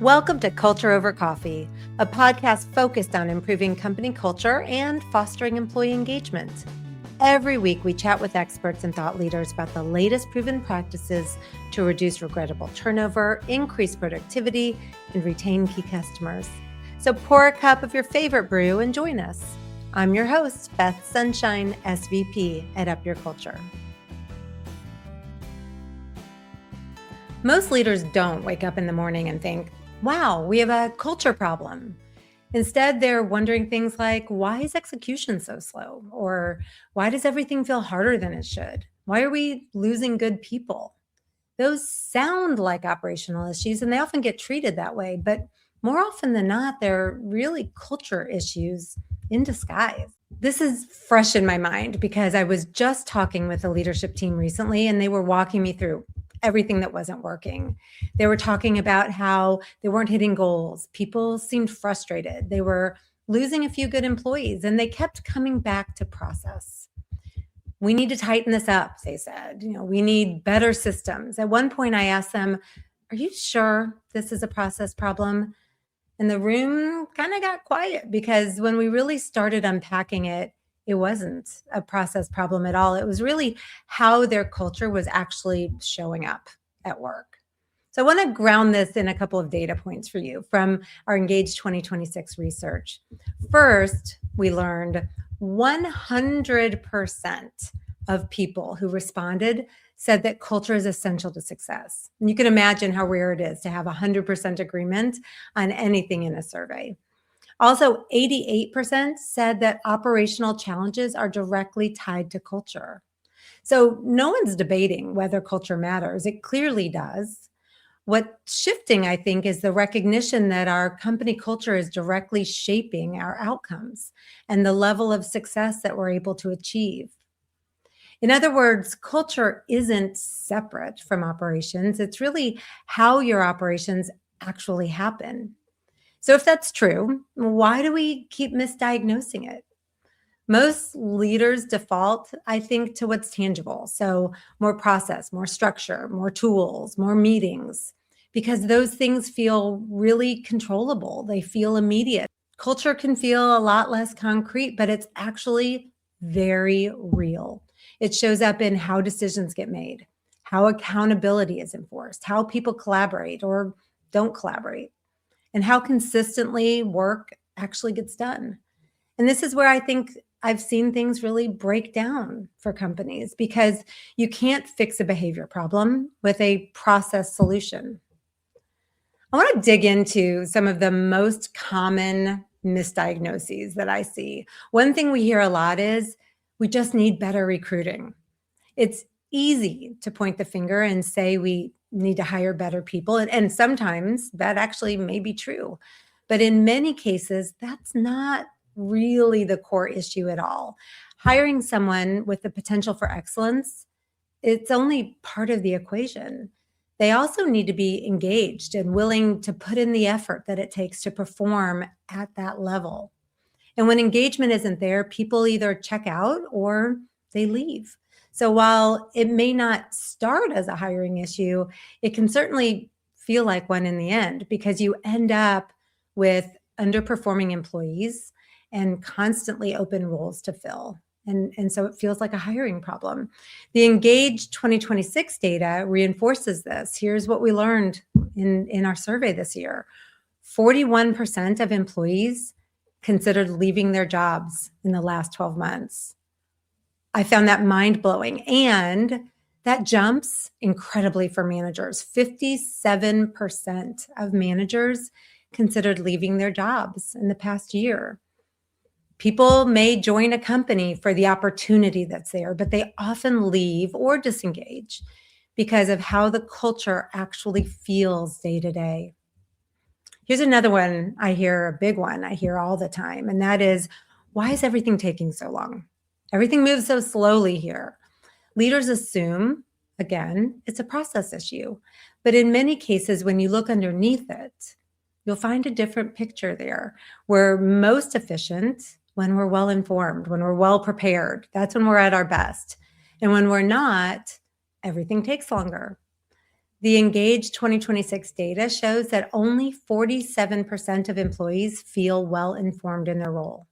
Welcome to Culture Over Coffee, a podcast focused on improving company culture and fostering employee engagement. Every week, we chat with experts and thought leaders about the latest proven practices to reduce regrettable turnover, increase productivity, and retain key customers. So pour a cup of your favorite brew and join us. I'm your host, Beth Sunshine, SVP at Up Your Culture. Most leaders don't wake up in the morning and think, wow, we have a culture problem. Instead, they're wondering things like, why is execution so slow? Or why does everything feel harder than it should? Why are we losing good people? Those sound like operational issues, and they often get treated that way. But more often than not, they're really culture issues in disguise. This is fresh in my mind because I was just talking with a leadership team recently, and they were walking me through everything that wasn't working. They were talking about how they weren't hitting goals. People seemed frustrated. They were losing a few good employees, and they kept coming back to process. We need to tighten this up, they said. We need better systems. At one point, I asked them, are you sure this is a process problem? And the room kind of got quiet because when we really started unpacking it, it wasn't a process problem at all. It was really how their culture was actually showing up at work. So I want to ground this in a couple of data points for you from our Engage 2026 research. First, we learned 100% of people who responded said that culture is essential to success. And you can imagine how rare it is to have 100% agreement on anything in a survey. Also, 88% said that operational challenges are directly tied to culture. So no one's debating whether culture matters. It clearly does. What's shifting, I think, is the recognition that our company culture is directly shaping our outcomes and the level of success that we're able to achieve. In other words, culture isn't separate from operations. It's really how your operations actually happen. So if that's true, why do we keep misdiagnosing it? Most leaders default, I think, to what's tangible. So more process, more structure, more tools, more meetings, because those things feel really controllable. They feel immediate. Culture can feel a lot less concrete, but it's actually very real. It shows up in how decisions get made, how accountability is enforced, how people collaborate or don't collaborate, and how consistently work actually gets done. And this is where I think I've seen things really break down for companies because you can't fix a behavior problem with a process solution. I want to dig into some of the most common misdiagnoses that I see. One thing we hear a lot is we just need better recruiting. It's easy to point the finger and say we need to hire better people. And sometimes that actually may be true. But in many cases, that's not really the core issue at all. Hiring someone with the potential for excellence, it's only part of the equation. They also need to be engaged and willing to put in the effort that it takes to perform at that level. And when engagement isn't there, people either check out or they leave. So while it may not start as a hiring issue, it can certainly feel like one in the end because you end up with underperforming employees and constantly open roles to fill. And so it feels like a hiring problem. The Engage 2026 data reinforces this. Here's what we learned in our survey this year. 41% of employees considered leaving their jobs in the last 12 months. I found that mind-blowing, and that jumps incredibly for managers. 57% of managers considered leaving their jobs in the past year. People may join a company for the opportunity that's there, but they often leave or disengage because of how the culture actually feels day to day. Here's another one I hear, a big one I hear all the time, and that is, why is everything taking so long? Everything moves so slowly here. Leaders assume, again, it's a process issue. But in many cases, when you look underneath it, you'll find a different picture there. We're most efficient when we're well informed, when we're well prepared. That's when we're at our best. And when we're not, everything takes longer. The Engage 2026 data shows that only 47% of employees feel well informed in their role.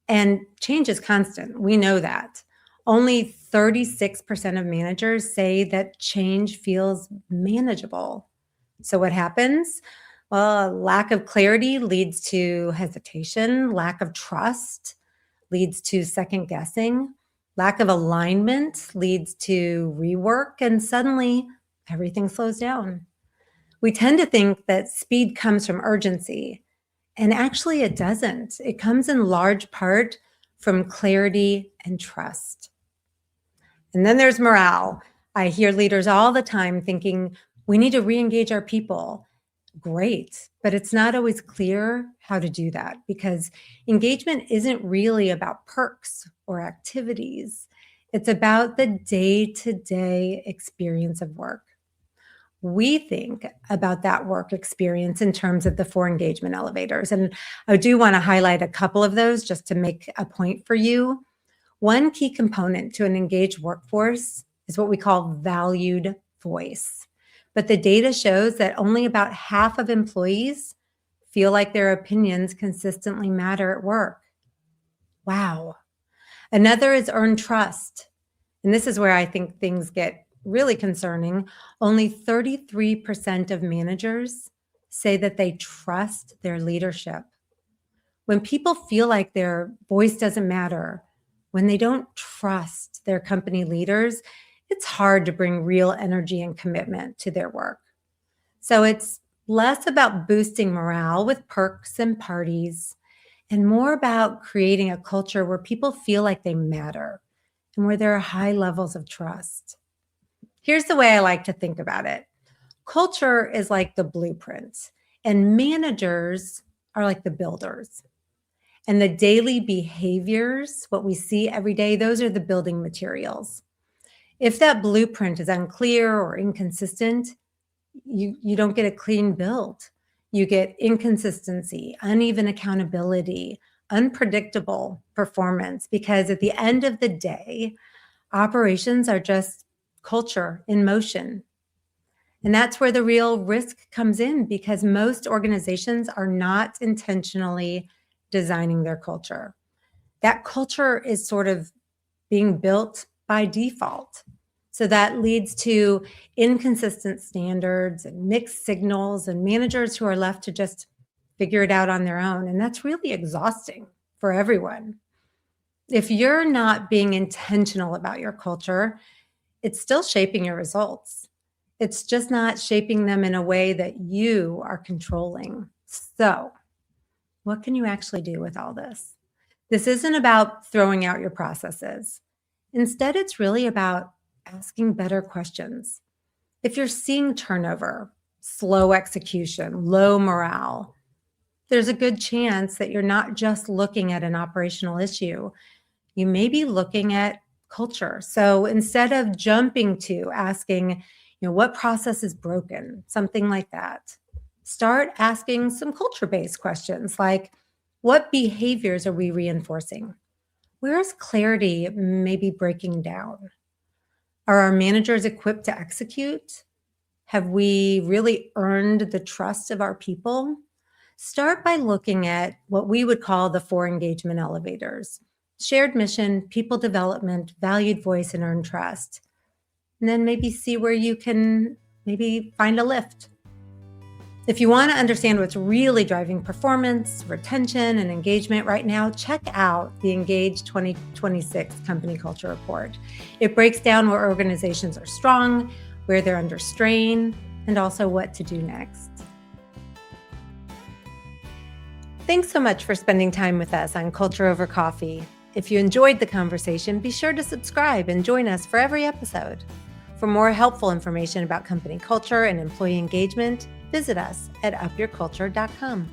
And change is constant. We know that. Only 36% of managers say that change feels manageable. So, what happens? Well, lack of clarity leads to hesitation, lack of trust leads to second guessing, lack of alignment leads to rework, and suddenly everything slows down. We tend to think that speed comes from urgency, and actually it doesn't. It comes in large part from clarity and trust. And then there's morale. I hear leaders all the time thinking, we need to re-engage our people. Great, but it's not always clear how to do that because engagement isn't really about perks or activities. It's about the day-to-day experience of work. We think about that work experience in terms of the 4 engagement elevators. And I do want to highlight a couple of those just to make a point for you. One key component to an engaged workforce is what we call valued voice. But the data shows that only about half of employees feel like their opinions consistently matter at work. Wow. Another is earned trust. And this is where I think things get really concerning. Only 33% of managers say that they trust their leadership. When people feel like their voice doesn't matter, when they don't trust their company leaders, it's hard to bring real energy and commitment to their work. So it's less about boosting morale with perks and parties and more about creating a culture where people feel like they matter and where there are high levels of trust. Here's the way I like to think about it. Culture is like the blueprint, and managers are like the builders. And the daily behaviors, what we see every day, those are the building materials. If that blueprint is unclear or inconsistent, you don't get a clean build. You get inconsistency, uneven accountability, unpredictable performance, because at the end of the day, operations are just culture in motion. And that's where the real risk comes in because most organizations are not intentionally designing their culture. That culture is sort of being built by default. So that leads to inconsistent standards and mixed signals and managers who are left to just figure it out on their own. And that's really exhausting for everyone. If you're not being intentional about your culture, it's still shaping your results. It's just not shaping them in a way that you are controlling. So, what can you actually do with all this? This isn't about throwing out your processes. Instead, it's really about asking better questions. If you're seeing turnover, slow execution, low morale, there's a good chance that you're not just looking at an operational issue. You may be looking at culture. So instead of jumping to asking, what process is broken, something like that, start asking some culture-based questions like, what behaviors are we reinforcing? Where is clarity maybe breaking down? Are our managers equipped to execute? Have we really earned the trust of our people? Start by looking at what we would call the 4 engagement elevators: shared mission, people development, valued voice, and earned trust. And then maybe see where you can maybe find a lift. If you want to understand what's really driving performance, retention, and engagement right now, check out the Engage 2026 Company Culture Report. It breaks down where organizations are strong, where they're under strain, and also what to do next. Thanks so much for spending time with us on Culture Over Coffee. If you enjoyed the conversation, be sure to subscribe and join us for every episode. For more helpful information about company culture and employee engagement, visit us at upyourculture.com.